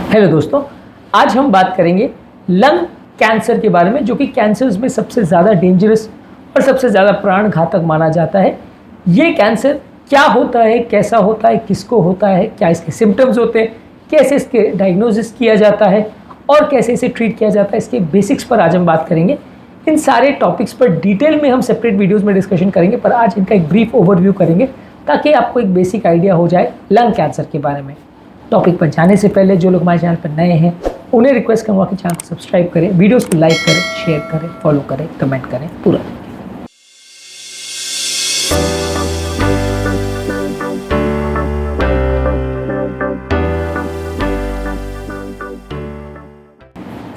Hello दोस्तों, आज हम बात करेंगे लंग कैंसर के बारे में, जो कि कैंसर्स में सबसे ज़्यादा डेंजरस और सबसे ज़्यादा प्राण घातक माना जाता है। ये कैंसर क्या होता है, कैसा होता है, किसको होता है, क्या इसके सिम्टम्स होते हैं, कैसे इसके डायग्नोसिस किया जाता है और कैसे इसे ट्रीट किया जाता है, इसके बेसिक्स पर आज हम बात करेंगे। इन सारे टॉपिक्स पर डिटेल में हम सेपरेट वीडियोज़ में डिस्कशन करेंगे, पर आज इनका एक ब्रीफ ओवरव्यू करेंगे ताकि आपको एक बेसिक आइडिया हो जाए लंग कैंसर के बारे में। टॉपिक पर जाने से पहले जो लोग हमारे चैनल पर नए हैं उन्हें रिक्वेस्ट करूँगा कि चैनल को सब्सक्राइब करें, वीडियोस को लाइक करें, शेयर करें, फॉलो करें, कमेंट करें पूरा।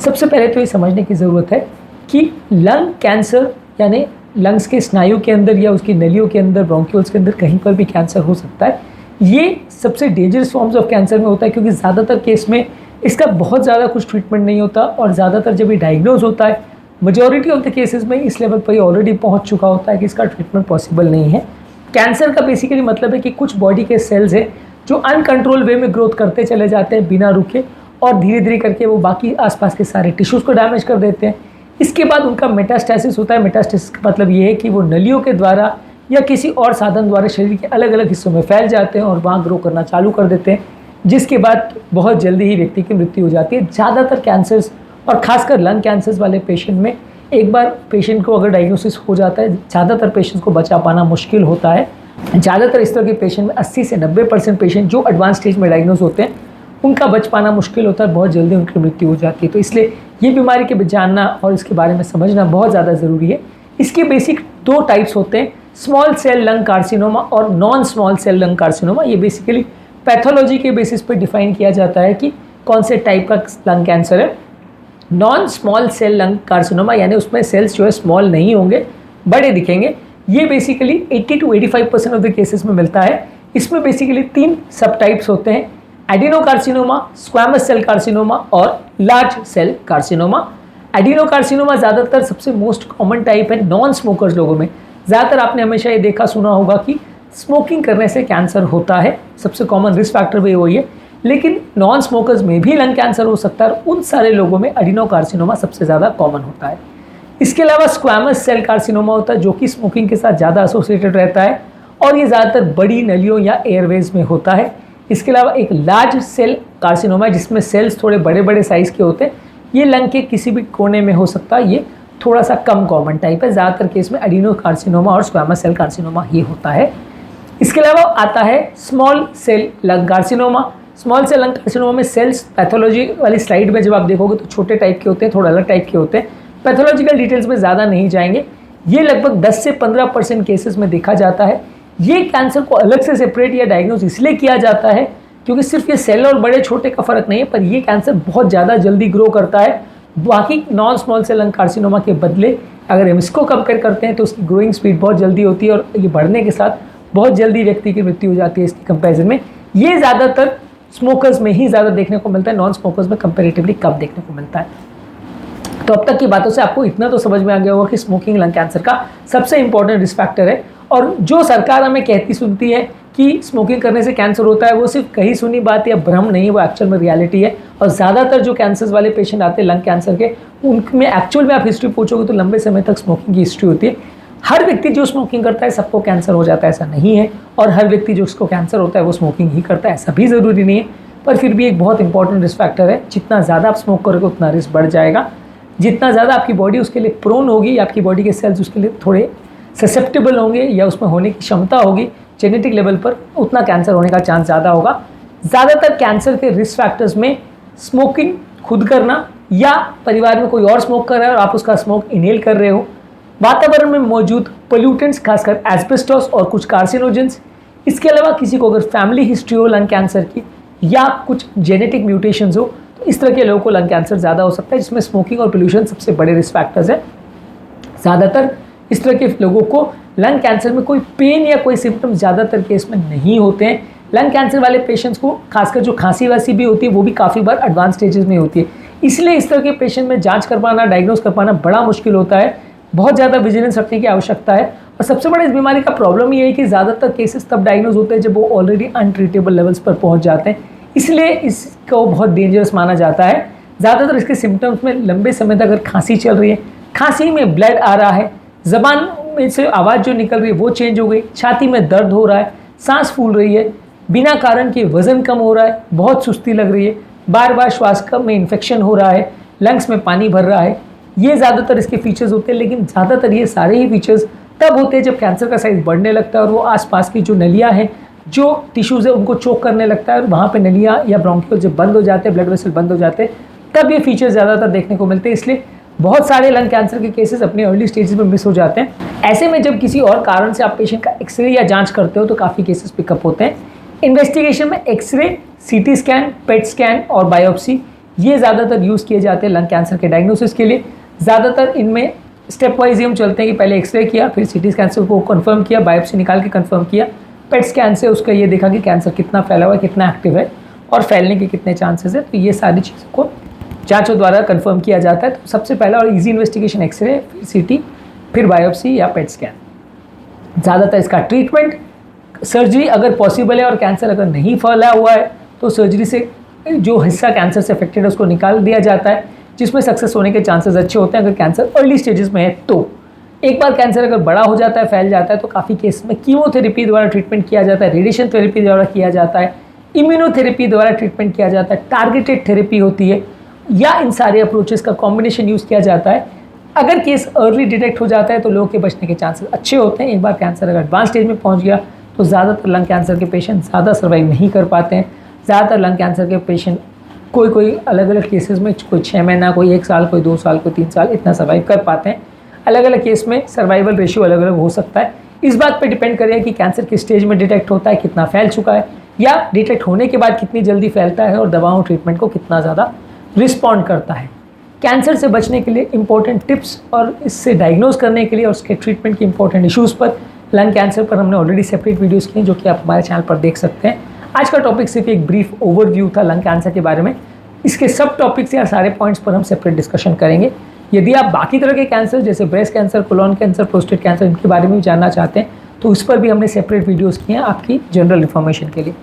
सबसे पहले तो ये समझने की ज़रूरत है कि लंग कैंसर यानी लंग्स के स्नायु के अंदर या उसकी नलियों के अंदर, ब्रोंक्यूल्स के अंदर कहीं पर भी कैंसर हो सकता है। ये सबसे डेंजरस फॉर्म्स ऑफ कैंसर में होता है, क्योंकि ज़्यादातर केस में इसका बहुत ज़्यादा कुछ ट्रीटमेंट नहीं होता और ज़्यादातर जब ये डायग्नोज होता है, मेजॉरिटी ऑफ द केसेस में इस लेवल पर ये ऑलरेडी पहुंच चुका होता है कि इसका ट्रीटमेंट पॉसिबल नहीं है। कैंसर का बेसिकली मतलब है कि कुछ बॉडी के सेल्स हैं जो अनकंट्रोल वे में ग्रोथ करते चले जाते हैं बिना रुके, और धीरे धीरे करके वो बाकी आसपास के सारे टिश्यूज़ को डैमेज कर देते हैं। इसके बाद उनका मेटास्टेसिस होता है। मेटास्टेसिस का मतलब ये है कि वो नलियों के द्वारा या किसी और साधन द्वारा शरीर के अलग अलग हिस्सों में फैल जाते हैं और वहाँ ग्रो करना चालू कर देते हैं, जिसके बाद बहुत जल्दी ही व्यक्ति की मृत्यु हो जाती है। ज़्यादातर कैंसर्स और ख़ासकर लंग कैंसर्स वाले पेशेंट में एक बार पेशेंट को अगर डायग्नोसिस हो जाता है, ज़्यादातर पेशेंट्स को बचा पाना मुश्किल होता है। ज़्यादातर इस तरह के पेशेंट में 80 से 90% पेशेंट जो एडवांस स्टेज में डायग्नोज होते हैं उनका बच पाना मुश्किल होता है, बहुत जल्दी उनकी मृत्यु हो जाती है। तो इसलिए ये बीमारी के जानना और इसके बारे में समझना बहुत ज़्यादा ज़रूरी है। इसके बेसिक 2 टाइप्स होते हैं, स्मॉल सेल लंग कार्सिनोमा और non small cell lung carcinoma. ये बेसिकली पैथोलॉजी के बेसिस पे डिफाइन किया जाता है कि कौन से टाइप का लंग कैंसर है। Non small cell lung carcinoma यानी उसमें सेल्स जो है स्मॉल नहीं होंगे, बड़े दिखेंगे। ये basically 80 to 85% of the cases में मिलता है। इसमें बेसिकली 3 सब टाइप्स होते हैं, एडिनोकार्सिनोमा, स्क्वैमस सेल कार्सिनोमा और लार्ज सेल कार्सिनोमा। एडिनोकार्सिनोमा ज़्यादातर सबसे मोस्ट कॉमन टाइप है नॉन स्मोकर्स लोगों में। ज़्यादातर आपने हमेशा ये देखा सुना होगा कि स्मोकिंग करने से कैंसर होता है, सबसे कॉमन रिस्क फैक्टर भी वही है। लेकिन नॉन स्मोकर्स में भी लंग कैंसर हो सकता है और उन सारे लोगों में एडिनोकार्सिनोमा सबसे ज़्यादा कॉमन होता है। इसके अलावा स्क्वैमस सेल कार्सिनोमा होता है, जो कि स्मोकिंग के साथ ज़्यादा एसोसिएटेड रहता है और ये ज़्यादातर बड़ी नलियों या एयरवेज में होता है। इसके अलावा एक लार्ज सेल कार्सिनोमा है जिसमें सेल्स थोड़े बड़े बड़े साइज़ के होते हैं। ये लंग के किसी भी कोने में हो सकता है, ये थोड़ा सा कम कॉमन टाइप है। ज़्यादातर केस में एडिनोकार्सिनोमा और स्क्वैमस सेल कार्सिनोमा ही होता है। इसके अलावा आता है small cell lung carcinoma. Small cell lung carcinoma में सेल्स पैथोलॉजी वाली स्लाइड में जब आप देखोगे तो छोटे टाइप के होते हैं, थोड़ा अलग टाइप के होते हैं। पैथोलॉजिकल डिटेल्स में ज़्यादा नहीं जाएंगे। ये लगभग 10 से 15% केसेस में देखा जाता है। ये कैंसर को अलग से सेपरेट या डायग्नोज इसलिए किया जाता है क्योंकि सिर्फ ये सेल और बड़े छोटे का फ़र्क नहीं है, पर ये कैंसर बहुत ज़्यादा जल्दी ग्रो करता है बाकी non small cell lung carcinoma के बदले। अगर हम इसको कंपेयर करते हैं तो उसकी ग्रोइंग स्पीड बहुत जल्दी होती है और ये बढ़ने के साथ बहुत जल्दी व्यक्ति की मृत्यु हो जाती है इसकी कंपैरिजन में। ये ज़्यादातर स्मोकर्स में ही ज़्यादा देखने को मिलता है, नॉन स्मोकर्स में कंपेरेटिवली कम देखने को मिलता है। तो अब तक की बातों से आपको इतना तो समझ में आ गया होगा कि स्मोकिंग लंग कैंसर का सबसे इंपॉर्टेंट रिस्क फैक्टर है। और जो सरकार हमें कहती सुनती है कि स्मोकिंग करने से कैंसर होता है, वो सिर्फ कही सुनी बात या भ्रम नहीं, वो एक्चुअल में रियलिटी है। और ज़्यादातर जो कैंसर्स वाले पेशेंट आते हैं लंग कैंसर के, उनमें एक्चुअल में आप हिस्ट्री पूछोगे तो लंबे समय तक स्मोकिंग की हिस्ट्री होती है। हर व्यक्ति जो स्मोकिंग करता है सबको कैंसर हो जाता है ऐसा नहीं है, और हर व्यक्ति जो उसको कैंसर होता है वो स्मोकिंग ही करता है ऐसा भी ज़रूरी नहीं है। पर फिर भी एक बहुत इंपॉर्टेंट रिस्क फैक्टर है। जितना ज़्यादा आप स्मोक करोगे उतना रिस्क बढ़ जाएगा। जितना ज़्यादा आपकी बॉडी उसके लिए प्रोन होगी, आपकी बॉडी के सेल्स उसके लिए थोड़े ससेप्टेबल होंगे या उसमें होने की क्षमता होगी जेनेटिक लेवल पर, उतना कैंसर होने का चांस ज़्यादा होगा। ज़्यादातर कैंसर के रिस्क फैक्टर्स में स्मोकिंग खुद करना या परिवार में कोई और स्मोक कर रहा है और आप उसका स्मोक इनहेल कर रहे हो, वातावरण में मौजूद पोल्यूटेंट्स खासकर एस्बेस्टोस और कुछ कार्सिनोजेंस, इसके अलावा किसी को अगर फैमिली हिस्ट्री हो लंग कैंसर की या कुछ जेनेटिक म्यूटेशंस हो, तो इस तरह के लोगों को लंग कैंसर ज़्यादा हो सकता है, जिसमें स्मोकिंग और पोल्यूशन सबसे बड़े रिस्क फैक्टर्स हैं। ज़्यादातर इस तरह के लोगों को लंग कैंसर में कोई पेन या कोई सिम्टम्स ज़्यादातर केस में नहीं होते हैं। लंग कैंसर वाले पेशेंट्स को खासकर जो खांसी वासी भी होती है वो भी काफ़ी बार एडवांस स्टेजेस में होती है, इसलिए इस तरह के पेशेंट में जांच कर पाना, डायग्नोज कर पाना बड़ा मुश्किल होता है। बहुत ज़्यादा विजिलेंस रखने की आवश्यकता है। और सबसे बड़ा इस बीमारी का प्रॉब्लम ये है कि ज़्यादातर केसेस तब डायग्नोज होते हैं जब वो ऑलरेडी अनट्रीटेबल लेवल्स पर पहुँच जाते हैं। इसलिए इसको बहुत डेंजरस माना जाता है। ज़्यादातर इसके सिम्टम्स में लंबे समय तक अगर खांसी चल रही है, खांसी में ब्लड आ रहा है, ज़बान में से आवाज़ जो निकल रही है वो चेंज हो गई, छाती में दर्द हो रहा है, सांस फूल रही है, बिना कारण के वज़न कम हो रहा है, बहुत सुस्ती लग रही है, बार बार श्वास में इन्फेक्शन हो रहा है, लंग्स में पानी भर रहा है, ये ज़्यादातर इसके फीचर्स होते हैं। लेकिन ज़्यादातर ये सारे ही फीचर्स तब होते हैं जब कैंसर का साइज बढ़ने लगता है और वो आसपास की जो नलियाँ हैं, जो टिश्यूज़ है, उनको चोक करने लगता है और वहाँ पे नलियाँ या ब्रोंकियोल जब बंद हो जाते हैं, ब्लड वेसल बंद हो जाते हैं, तब ये फीचर्स ज़्यादातर देखने को मिलते हैं। इसलिए बहुत सारे लंग कैंसर के केसेस अपने अर्ली स्टेजेस में मिस हो जाते हैं। ऐसे में जब किसी और कारण से आप पेशेंट का एक्सरे या जांच करते हो तो काफ़ी केसेस पिकअप होते हैं। इन्वेस्टिगेशन में X ray, CT scan, PET scan और बायोप्सी ये ज़्यादातर यूज़ किए जाते हैं लंग कैंसर के डायग्नोसिस के लिए। ज़्यादातर इनमें स्टेप वाइज हम चलते हैं कि पहले एक्सरे किया, फिर सीटी स्कैन से उसको कंफर्म किया, बायोप्सी निकाल के कंफर्म किया, पेट स्कैन से उसका ये देखा कि कैंसर कितना फैला हुआ है, कितना एक्टिव है और फैलने के कितने चांसेस है। तो ये सारी चीज़ों को जांचों द्वारा कंफर्म किया जाता है। तो सबसे पहला और इजी इन्वेस्टिगेशन एक्सरे, फिर सीटी, फिर बायोप्सी या पेट स्कैन। ज़्यादातर इसका ट्रीटमेंट सर्जरी अगर पॉसिबल है और कैंसर अगर नहीं फैला हुआ है तो सर्जरी से जो हिस्सा कैंसर से अफेक्टेड है उसको निकाल दिया जाता है, जिसमें सक्सेस होने के चांसेस अच्छे होते हैं अगर कैंसर अर्ली स्टेजेस में है। तो एक बार कैंसर अगर बड़ा हो जाता है, फैल जाता है, तो काफ़ी केस में कीमोथेरेपी द्वारा ट्रीटमेंट किया जाता है, रेडिएशन थेरेपी द्वारा किया जाता है, इम्यूनोथेरेपी द्वारा ट्रीटमेंट किया जाता है, टारगेटेड थेरेपी होती है, या इन सारे अप्रोचेस का कॉम्बिनेशन यूज़ किया जाता है। अगर केस अर्ली डिटेक्ट हो जाता है तो लोगों के बचने के चांसेस अच्छे होते हैं। एक बार कैंसर अगर एडवांस स्टेज में पहुंच गया तो ज़्यादातर लंग कैंसर के पेशेंट ज़्यादा सर्वाइव नहीं कर पाते हैं। ज़्यादातर लंग कैंसर के पेशेंट कोई अलग अलग केसेस में कोई 6 महीना, कोई 1 साल, कोई 2 साल, कोई 3 साल इतना सर्वाइव कर पाते हैं। अलग अलग केस में सर्वाइवल रेशियो अलग अलग हो सकता है। इस बात पे डिपेंड करेगा कि कैंसर किस स्टेज में डिटेक्ट होता है, कितना फैल चुका है, या डिटेक्ट होने के बाद कितनी जल्दी फैलता है और दवाओं ट्रीटमेंट को कितना ज़्यादा रिस्पॉन्ड करता है। कैंसर से बचने के लिए इंपॉर्टेंट टिप्स और इससे डायग्नोज करने के लिए और उसके ट्रीटमेंट के इंपॉर्टेंट इश्यूज़ पर, लंग कैंसर पर हमने ऑलरेडी सेपरेट वीडियोस किए जो कि आप हमारे चैनल पर देख सकते हैं। आज का टॉपिक सिर्फ एक ब्रीफ ओवरव्यू था लंग कैंसर के बारे में। इसके सब टॉपिक्स या सारे पॉइंट्स पर हम सेपरेट डिस्कशन करेंगे। यदि आप बाकी तरह के कैंसर जैसे breast cancer, colon cancer, prostate cancer, इनके बारे में भी जानना चाहते हैं तो इस पर भी हमने सेपरेट वीडियोस किए हैं आपकी जनरल इन्फॉर्मेशन के लिए।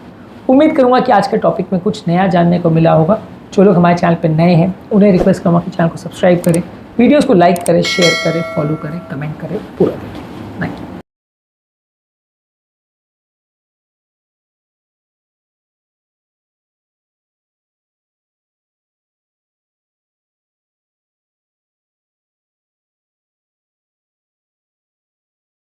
उम्मीद करूँगा कि आज के टॉपिक में कुछ नया जानने को मिला होगा। जो लोग हमारे चैनल पर नए हैं उन्हें रिक्वेस्ट करूँगा कि चैनल को सब्सक्राइब करें, वीडियोज़ को लाइक करें, शेयर करें, फॉलो करें, कमेंट करें, पूरा देखिए।